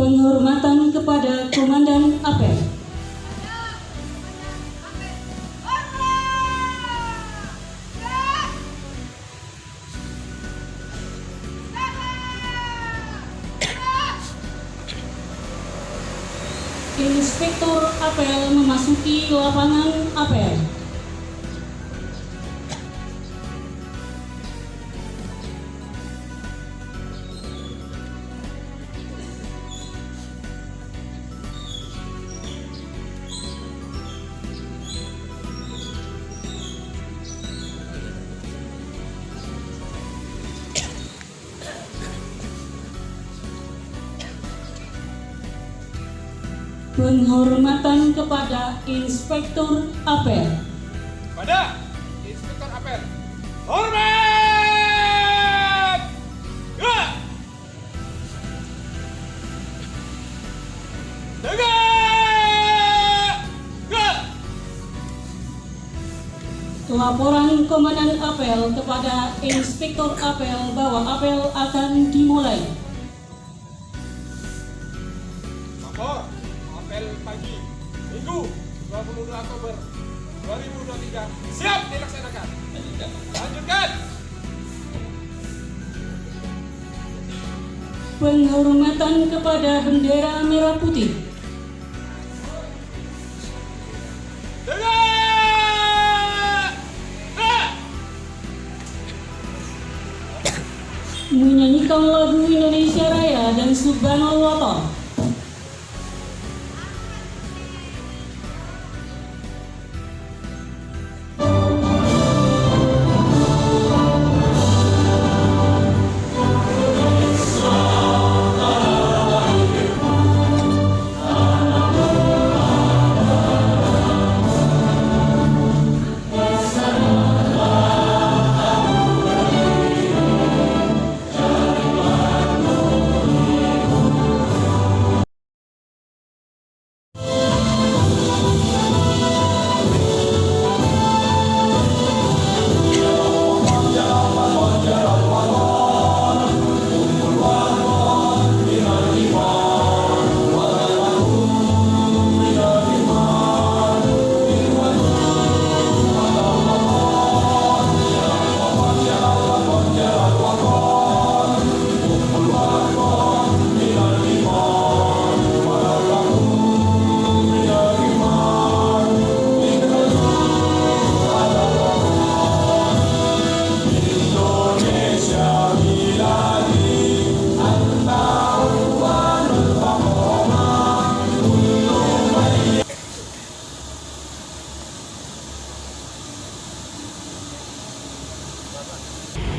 Penghormatan kepada Komandan Apel. Inspektur Apel memasuki lapangan apel. Penghormatan kepada Inspektur Apel. Pada Inspektur Apel, hormat! Gerak! Tegak! Gerak! Laporan Komandan Apel kepada Inspektur Apel bahwa apel akan dimulai. Lapor apel pagi Minggu 22 Oktober 2023 siap dilaksanakan. Lanjutkan. Penghormatan kepada bendera merah putih. Tegak! Gerak! Menyanyikan lagu Indonesia Raya dan Subhanallah.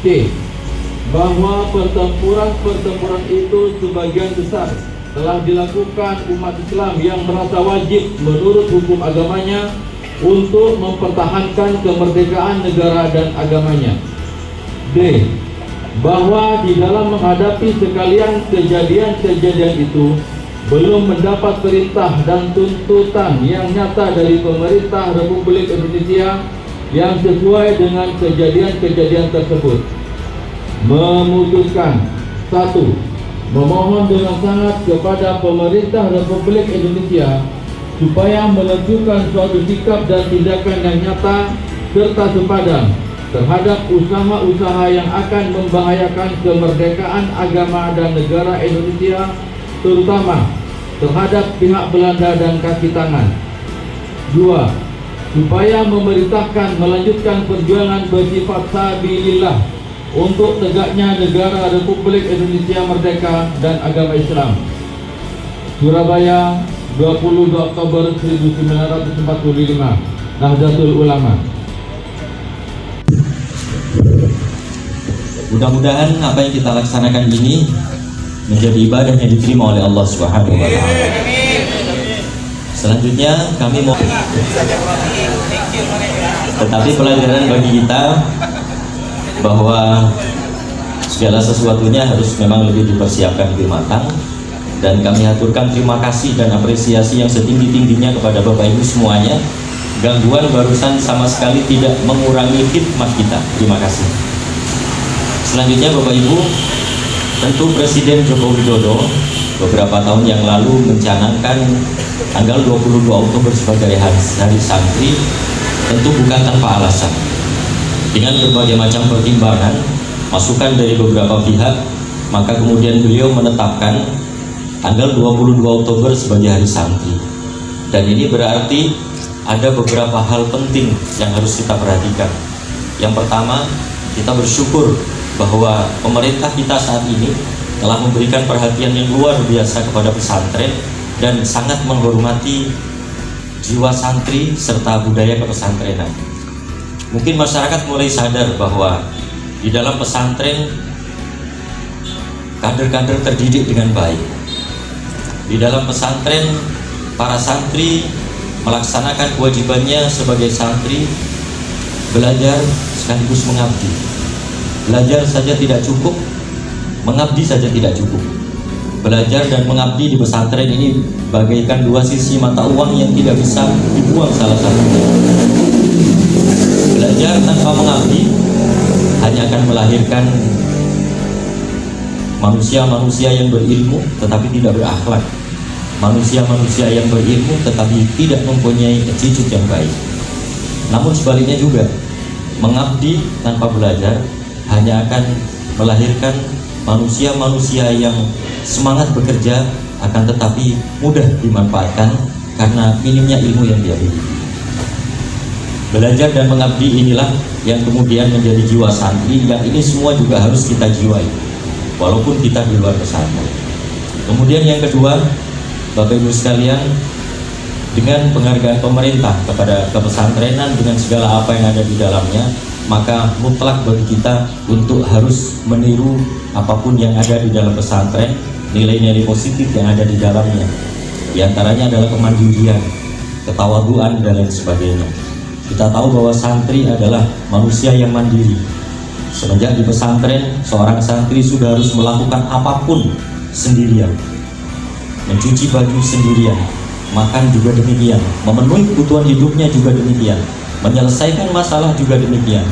C. Bahwa pertempuran itu sebagian besar telah dilakukan umat Islam yang merasa wajib menurut hukum agamanya untuk mempertahankan kemerdekaan negara dan agamanya. D. Bahwa di dalam menghadapi sekalian kejadian-kejadian itu belum mendapat perintah dan tuntutan yang nyata dari pemerintah Republik Indonesia yang sesuai dengan kejadian-kejadian tersebut. Memutuskan 1. Memohon dengan sangat kepada pemerintah Republik Indonesia supaya menentukan suatu sikap dan tindakan yang nyata serta sepadan terhadap usaha-usaha yang akan membahayakan kemerdekaan agama dan negara Indonesia, terutama terhadap pihak Belanda dan kaki tangan. 2. Supaya memerintahkan melanjutkan perjuangan bersifat sabilillah untuk tegaknya negara Republik Indonesia merdeka dan agama Islam. Surabaya, 22 Oktober 1945. Nahdlatul Ulama. Mudah-mudahan apa yang kita laksanakan ini menjadi ibadah yang diterima oleh Allah Subhanahu wa taala. Selanjutnya kami mau, tetapi pelajaran bagi kita bahwa segala sesuatunya harus memang lebih dipersiapkan lebih matang, dan kami aturkan terima kasih dan apresiasi yang setinggi-tingginya kepada Bapak Ibu semuanya. Gangguan barusan sama sekali tidak mengurangi khidmat kita. Terima kasih. Selanjutnya Bapak Ibu, Tentu Presiden Joko Widodo beberapa tahun yang lalu mencanangkan tanggal 22 Oktober sebagai hari santri, tentu bukan tanpa alasan. Dengan berbagai macam pertimbangan, masukan dari beberapa pihak, maka kemudian beliau menetapkan tanggal 22 Oktober sebagai hari santri. Dan ini berarti ada beberapa hal penting yang harus kita perhatikan. Yang pertama, kita bersyukur bahwa pemerintah kita saat ini telah memberikan perhatian yang luar biasa kepada pesantren dan sangat menghormati jiwa santri serta budaya kepesantrenan. Mungkin masyarakat mulai sadar bahwa di dalam pesantren kader-kader terdidik dengan baik. Di dalam pesantren para santri melaksanakan kewajibannya sebagai santri, belajar sekaligus mengabdi. Belajar saja tidak cukup, mengabdi saja tidak cukup. Belajar dan mengabdi di pesantren ini bagaikan dua sisi mata uang yang tidak bisa dibuang salah satunya. Belajar tanpa mengabdi hanya akan melahirkan manusia-manusia yang berilmu tetapi tidak berakhlak, manusia-manusia yang berilmu tetapi tidak mempunyai attitude yang baik. Namun sebaliknya juga, mengabdi tanpa belajar hanya akan melahirkan manusia-manusia yang semangat bekerja akan tetapi mudah dimanfaatkan karena minimnya ilmu yang dia miliki. Belajar dan mengabdi inilah yang kemudian menjadi jiwa santri, yang ini semua juga harus kita jiwai walaupun kita di luar pesantren. Kemudian yang kedua, Bapak Ibu sekalian, dengan penghargaan pemerintah kepada kepesantrenan dengan segala apa yang ada di dalamnya, maka mutlak bagi kita untuk harus meniru apapun yang ada di dalam pesantren, nilai-nilai positif yang ada di dalamnya. Di antaranya adalah kemandirian, ketawaduan dan lain sebagainya. Kita tahu bahwa santri adalah manusia yang mandiri. Semenjak di pesantren, seorang santri sudah harus melakukan apapun sendirian. Mencuci baju sendirian, makan juga demikian, memenuhi kebutuhan hidupnya juga demikian, menyelesaikan masalah juga demikian.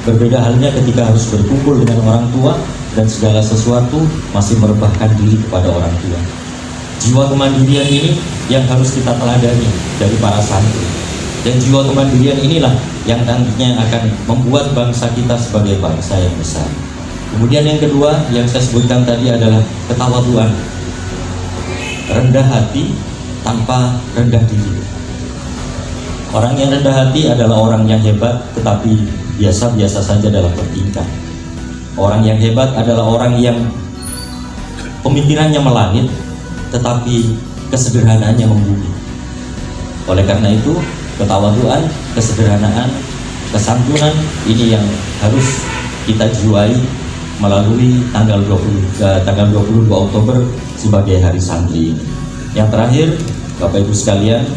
Berbeda halnya ketika harus berkumpul dengan orang tua dan segala sesuatu masih merebahkan diri kepada orang tua. Jiwa kemandirian ini yang harus kita teladani dari para santri. Dan jiwa kemandirian inilah yang nantinya akan membuat bangsa kita sebagai bangsa yang besar. Kemudian yang kedua yang saya sebutkan tadi adalah ketawaduan. Rendah hati tanpa rendah diri. Orang yang rendah hati adalah orang yang hebat tetapi biasa-biasa saja dalam bertingkah. Orang yang hebat adalah orang yang pemikirannya melangit tetapi kesederhanaannya membumi. Oleh karena itu, ketawaduan, kesederhanaan, kesantunan ini yang harus kita jiwai melalui tanggal 22 Oktober sebagai hari santri ini. Yang terakhir, Bapak Ibu sekalian,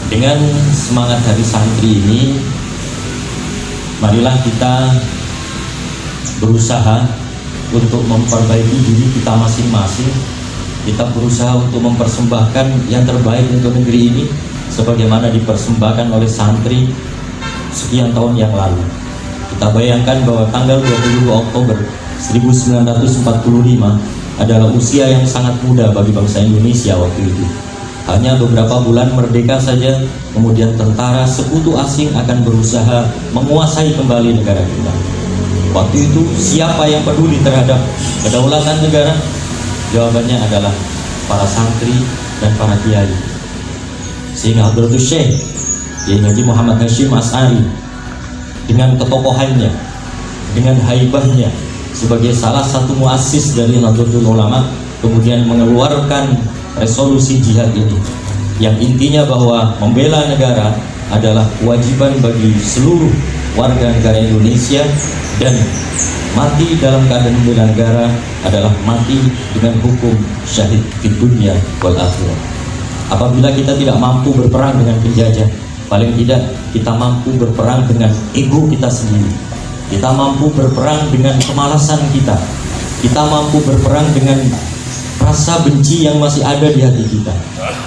dengan semangat hari santri ini, marilah kita berusaha untuk memperbaiki diri kita masing-masing. Kita berusaha untuk mempersembahkan yang terbaik untuk negeri ini sebagaimana dipersembahkan oleh santri sekian tahun yang lalu. Kita bayangkan bahwa tanggal 22 Oktober 1945 adalah usia yang sangat muda bagi bangsa Indonesia waktu itu. Hanya beberapa bulan merdeka saja, kemudian tentara sekutu asing akan berusaha menguasai kembali negara kita. Waktu itu siapa yang peduli terhadap kedaulatan negara? Jawabannya adalah para santri dan para kiai. Sehingga Hadratus Syekh Kiai Haji Muhammad Hashim Asy'ari dengan ketokohannya, dengan haibahnya sebagai salah satu muassis dari Nahdlatul Ulama, kemudian mengeluarkan resolusi jihad ini yang intinya bahwa membela negara adalah kewajiban bagi seluruh warga negara Indonesia, dan mati dalam keadaan membela negara adalah mati dengan hukum syahid di dunia wal akhirah. Apabila kita tidak mampu berperang dengan penjajah, paling tidak kita mampu berperang dengan ego kita sendiri. Kita mampu berperang dengan kemalasan kita. Kita mampu berperang dengan rasa benci yang masih ada di hati kita.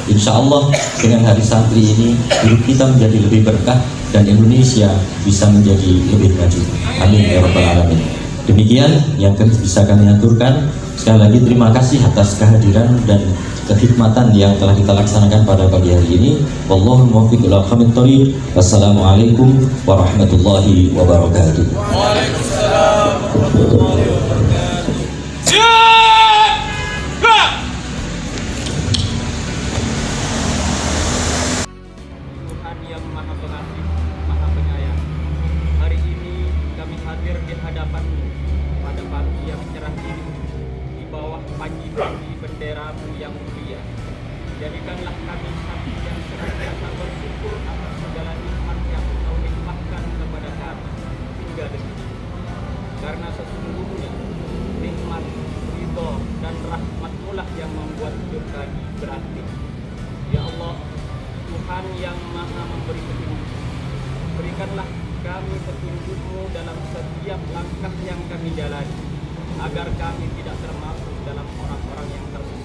Insya Allah dengan hari santri ini hidup kita menjadi lebih berkah dan Indonesia bisa menjadi lebih maju. Amin ya rabbal alamin. Demikian yang bisa kami aturkan. Sekali lagi terima kasih atas kehadiran dan kekhidmatan yang telah kita laksanakan pada pagi hari ini. Wallahu muwaffiq ila aqwamit thoriq. Wassalamualaikum warahmatullahi wabarakatuh. Waalaikumsalam warahmatullahi wabarakatuh. Siap! Gerak! Tuhan yang Maha Pengasih, Maha Penyayang, hari ini kami hadir di hadapan-Mu pada pagi yang cerah ini di bawah panji-panji bendera-Mu yang mulia. Jadikanlah kami saksi yang senantiasa bersyukur atas segala nikmat yang Engkau nikmatkan kepada kami hingga detik ini. Karena sesungguhnya nikmat, ridho, dan rahmat-Mu lah yang membuat hidup kami berarti. Ya Allah, Tuhan yang Maha memberi petunjuk, berikanlah kami petunjuk-Mu dalam setiap langkah yang kami jalani, agar kami tidak termasuk dalam orang-orang yang tersesat